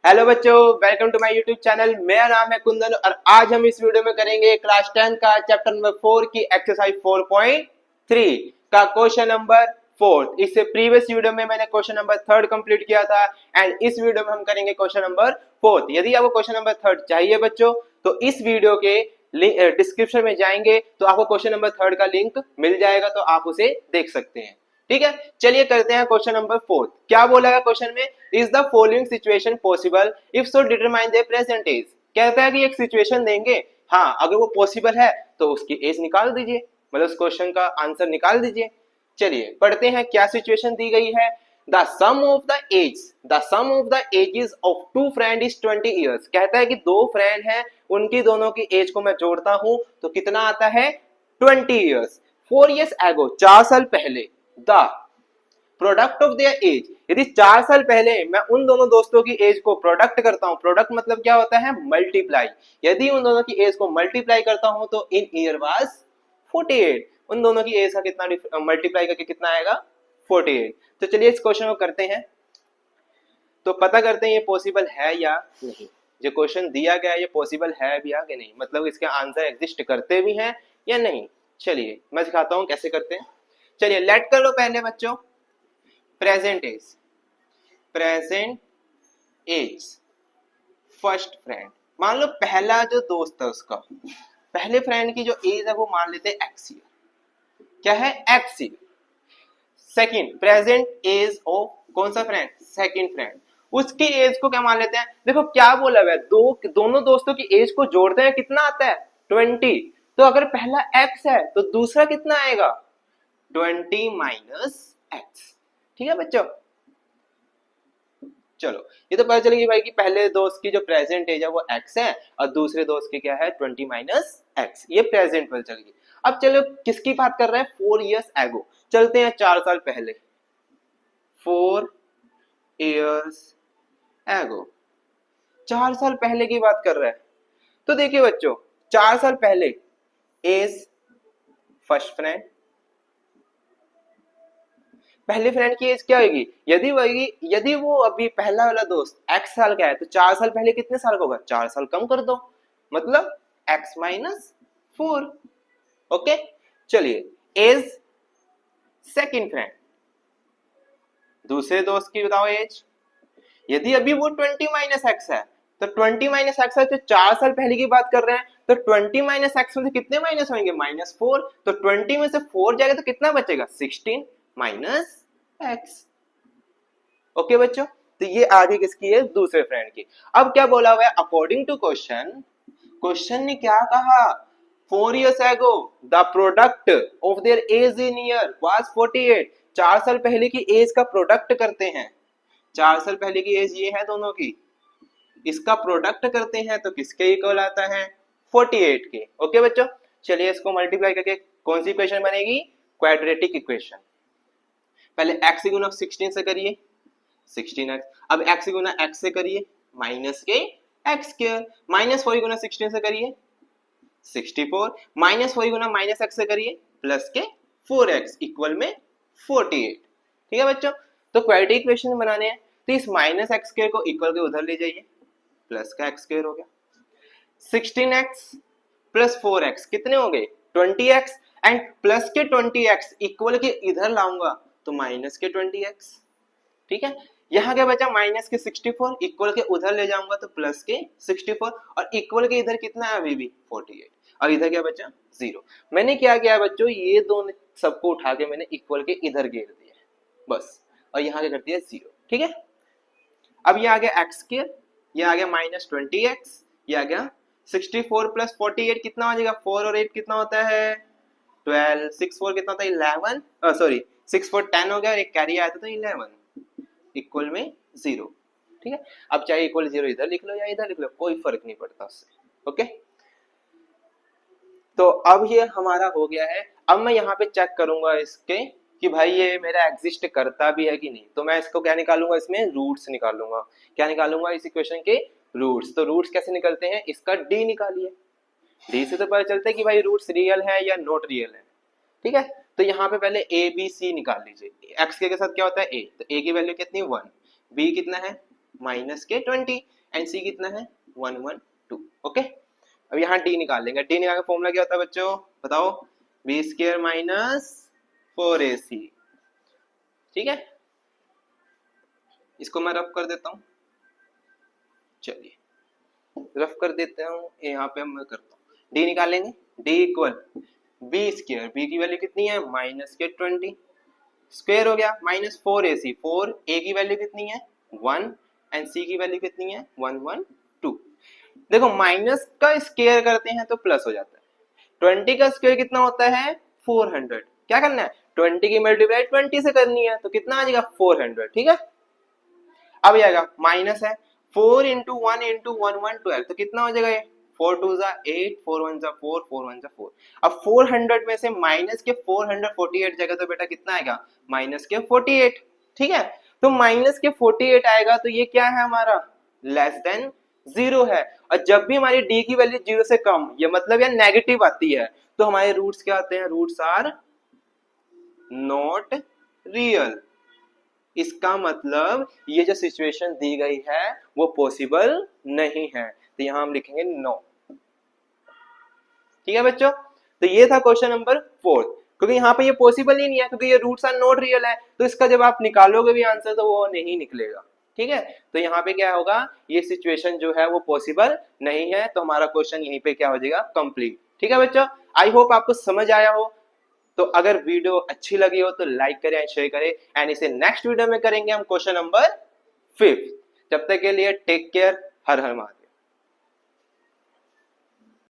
Hello बच्चों, welcome to my YouTube channel. मेरा नाम है कुंदन और आज हम इस वीडियो में करेंगे क्लास 10 का चैप्टर नंबर 4 की एक्सरसाइज 4.3 का क्वेश्चन नंबर 4। इससे प्रीवियस वीडियो में मैंने क्वेश्चन नंबर 3 कंप्लीट किया था एंड इस वीडियो में हम करेंगे क्वेश्चन नंबर 4। यदि आपको क्वेश्चन नंबर 3 चाहिए बच्चों तो इस वीडियो के डिस्क्रिप्शन में जाएंगे तो आपको क्वेश्चन नंबर 3 का लिंक मिल जाएगा, तो आप उसे देख सकते हैं। ठीक है, चलिए करते हैं क्वेश्चन नंबर 4। क्या बोला है क्वेश्चन में? Is the following situation possible, if so determine the present age. कहता है कि एक सिचुएशन देंगे, हाँ अगर वो पॉसिबल है तो उसकी एज निकाल दीजिए, मतलब उस क्वेश्चन का आंसर निकाल दीजिए। चलिए पढ़ते हैं क्या सिचुएशन दी गई है। The sum of the ages of two friend is 20 years. कहता है कि दो फ्रेंड हैं, उनकी दोनों की एज को मैं जोड़ता हूं तो कितना आता है? 20 ईयर्स। 4 ईयर्स एगो, 4 साल पहले, the product of their age. यदि 4 साल पहले मैं उन दोनों दोस्तों की एज को प्रोडक्ट करता हूं, प्रोडक्ट मतलब क्या होता है? मल्टीप्लाई। यदि उन दोनों की एज को मल्टीप्लाई करता हूं तो इन ईयर वाज 48। उन दोनों की एज का कितना मल्टीप्लाई करके कितना आएगा? 48। तो चलिए इस क्वेश्चन को करते हैं, तो पता करते हैं ये पॉसिबल है या नहीं। जो क्वेश्चन दिया गया है ये पॉसिबल है भी या नहीं, मतलब इसके आंसर एग्जिस्ट करते भी हैं या नहीं। चलिए मैं सिखाता हूं कैसे करते हैं। चलिए लेट कर लो पहले बच्चों प्रेजेंट एज फर्स्ट फ्रेंड। मान लो पहला जो दोस्त है उसका, पहले फ्रेंड की जो एज है वो मान लेते हैं एक्स ईयर। क्या है? X year. Second present age of कौन सा फ्रेंड? Second friend. उसकी एज को क्या मान लेते हैं? देखो क्या बोला हुआ है, दोनों दोस्तों की एज को जोड़ते हैं, कितना आता है? 20। तो अगर पहला एक्स है तो दूसरा कितना आएगा? 20 माइनस एक्स। ठीक है बच्चों, चलो ये तो पता चलेगी भाई कि पहले दोस्त की जो प्रेजेंट एज है वो x है और दूसरे दोस्त की क्या है? 20 माइनस एक्स। ये प्रेजेंट पता चलेगी। अब चलो किसकी बात कर रहे हैं? 4 ईयर्स एगो। चलते हैं 4 साल पहले, 4 ईयर्स एगो। 4 साल पहले की बात कर रहे हैं। तो देखिए बच्चों 4 साल पहले एज फर्स्ट फ्रेंड, पहले फ्रेंड की एज क्या होगी? यदि वो अभी पहला वाला दोस्त x साल का है तो 4 साल पहले कितने साल का होगा? 4 साल कम कर दो, मतलब x माइनस 4। ओके, चलिए एज सेकंड फ्रेंड, दूसरे दोस्त की बताओ एज। यदि अभी वो 20 माइनस एक्स है तो 20 माइनस एक्स है, तो 4 साल पहले की बात कर रहे हैं, तो 20 माइनस एक्स में से कितने माइनस होंगे? माइनस 4। तो 20 में से 4 जाएगा तो कितना बचेगा? 16 माइनस एक्स। ओके बच्चों, तो ये आगे किसकी है? दूसरे फ्रेंड की। अब क्या बोला हुआ है? अकॉर्डिंग टू क्वेश्चन ने क्या कहा? 4 years ago the product of their age in year was 48। 4 साल पहले की एज का प्रोडक्ट करते हैं, 4 साल पहले की एज ये है दोनों की, इसका प्रोडक्ट करते हैं तो किसके इक्वल आता है? 48 के। ओके बच्चों, चलिए इसको मल्टीप्लाई करके कौन सी इक्वेशन बनेगी? Quadratic equation. पहले x गुना 16 से करिए, 16x। अब x गुना x से करिए माइनस के एक्स स्क्वायर, माइनस 4 गुना 16 से करिए 64, माइनस 4 गुना माइनस x से करिए प्लस के 4x इक्वल में 48। ठीक है बच्चों, तो क्वाड्रेटिक इक्वेशन बनाने हैं तो इस माइनस एक्स स्क्वायर को इक्वल के उधर ले जाइए, प्लस का एक्स स्क्वायर हो गया। 16x प्लस 4x कितने हो गए? 20x एंड प्लस के 20x इक्वल के इधर लाऊंगा तो माइनस के 20x। ठीक है, यहाँ क्या बचा? माइनस के 64, इक्वल के उधर ले जाऊंगा तो प्लस के 64 और इक्वल के इधर कितना है? अभी भी 48 और इधर क्या बचा? 0। मैंने क्या किया बच्चों? ये दोनों सबको उठा के मैंने इक्वल के इधर घेर दिया बस, और यहाँ क्या कर दिया? 0। ठीक है, अब ये आ गया एक्स स्क्वायर, ये आ गया माइनस 20x, ये आ गया 64 प्लस 48 कितना हो जाएगा? 4 और 8 कितना होता है? 12। 6 4 कितना होता है? 11। सॉरी 6 4 10 हो गया और एक कैरी आया था तो 11 इक्वल में 0। ठीक है, अब चाहे इक्वल 0 इधर लिख लो या इधर लिख लो, कोई फर्क नहीं पड़ता उससे। ओके, तो अब ये हमारा हो गया है। अब मैं यहाँ पे चेक करूंगा इसके कि भाई ये मेरा एग्जिस्ट करता भी है कि नहीं, तो मैं इसको क्या निकालूंगा? इसमें रूट्स निकालूंगा। क्या निकालूंगा? इस इक्वेशन के रूट्स। तो रूट्स कैसे निकलते हैं? इसका डी निकालिए, डी से तो पता चलता है कि भाई रूट्स रियल है या नॉट रियल है। ठीक है, तो यहाँ पे पहले ए बी सी निकाल लीजिए। एक्स के साथ क्या होता है? ए, तो ए की वैल्यू कितनी? 1, बी कितना है? माइनस के 20 एंड सी कितना है 112। ओके, अब यहाँ डी निकाल लेंगे। डी निकाल का फॉर्मूला क्या होता है बच्चों, बताओ, बी स्क्वायर माइनस 4ac। ठीक है, इसको मैं रफ कर देता हूँ, चलिए रफ कर देते हूँ, यहाँ पे मैं करता हूँ। डी निकालेंगे, D equal B square, B की वैल्यू कितनी है माइनस के 20 स्क्वायर हो गया माइनस 4ac, 4 ए की वैल्यू कितनी है 1 एंड सी की वैल्यू कितनी है 112। देखो माइनस का स्क्वायर करते हैं तो प्लस हो जाता है, 20 का स्क्वायर कितना होता है 400। क्या करना है 20 की मल्टीप्लाई 20 से करनी है, तो कितना आ जाएगा 400। ठीक है, अब आएगा माइनस है 4 इंटू 1 इंटू 112, तो कितना हो जाएगा ये 4 2 जा 8, 4 1 जा 4, 4 1 जा 4। अब 400 में से माइनस के 448 जाएगा तो बेटा कितना आएगा माइनस के 48। ठीक है, तो माइनस के 48 आएगा तो ये क्या है हमारा लेस देन 0 है। और जब भी हमारी डी की वैल्यू 0 से कम, ये मतलब यार नेगेटिव आती है, तो हमारे रूट्स क्या आते हैं, रूट्स आर नॉट रियल। इसका मतलब ये जो सिचुएशन दी गई है वो पॉसिबल नहीं है, तो यहां हम लिखेंगे नो। ठीक है बच्चों, तो ये था क्वेश्चन नंबर 4, क्योंकि यहाँ पे ये पॉसिबल ही नहीं है, क्योंकि ये रूट्स आर नॉट रियल है, तो इसका जब आप निकालोगे भी आंसर तो वो नहीं निकलेगा। ठीक है, तो यहाँ पे क्या होगा, ये सिचुएशन जो है वो पॉसिबल नहीं है, तो हमारा क्वेश्चन यहीं पे क्या हो जाएगा कंप्लीट। ठीक है बच्चों, आई होप आपको समझ आया हो। तो अगर वीडियो अच्छी लगी हो तो लाइक करें एंड शेयर करें, एंड इसे नेक्स्ट वीडियो में करेंगे हम क्वेश्चन नंबर 5। जब तक के लिए टेक केयर, हर हर महादेव।